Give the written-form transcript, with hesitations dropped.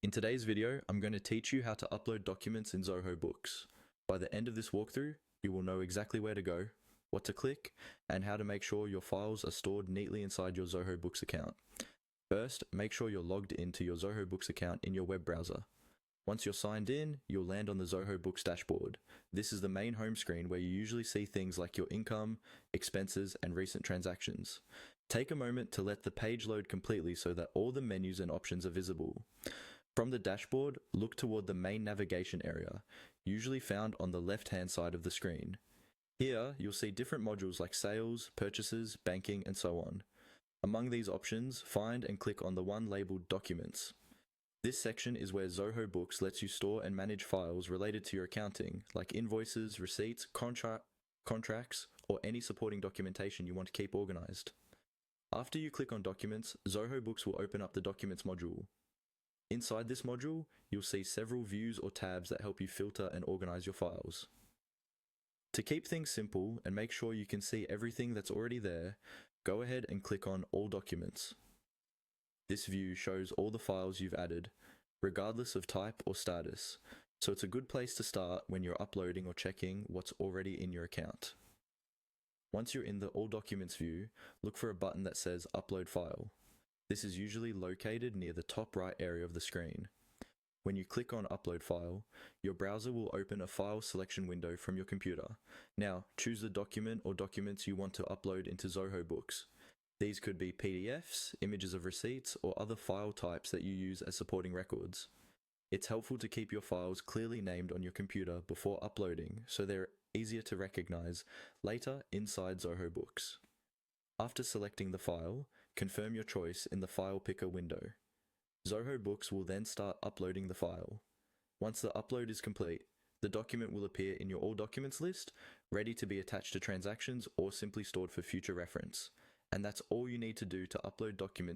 In today's video, I'm going to teach you how to upload documents in Zoho Books. By the end of this walkthrough, you will know exactly where to go, what to click, and how to make sure your files are stored neatly inside your Zoho Books account. First, make sure you're logged into your Zoho Books account in your web browser. Once you're signed in, you'll land on the Zoho Books dashboard. This is the main home screen where you usually see things like your income, expenses, and recent transactions. Take a moment to let the page load completely so that all the menus and options are visible. From the dashboard, look toward the main navigation area, usually found on the left-hand side of the screen. Here, you'll see different modules like sales, purchases, banking, and so on. Among these options, find and click on the one labeled Documents. This section is where Zoho Books lets you store and manage files related to your accounting, like invoices, receipts, contracts, or any supporting documentation you want to keep organized. After you click on Documents, Zoho Books will open up the Documents module. Inside this module, you'll see several views or tabs that help you filter and organize your files. To keep things simple and make sure you can see everything that's already there, go ahead and click on All Documents. This view shows all the files you've added, regardless of type or status, so it's a good place to start when you're uploading or checking what's already in your account. Once you're in the All Documents view, look for a button that says Upload File. This is usually located near the top right area of the screen. When you click on Upload File, your browser will open a file selection window from your computer. Now, choose the document or documents you want to upload into Zoho Books. These could be PDFs, images of receipts, or other file types that you use as supporting records. It's helpful to keep your files clearly named on your computer before uploading so they're easier to recognize later inside Zoho Books. After selecting the file, confirm your choice in the File Picker window. Zoho Books will then start uploading the file. Once the upload is complete, the document will appear in your All Documents list, ready to be attached to transactions or simply stored for future reference. And that's all you need to do to upload documents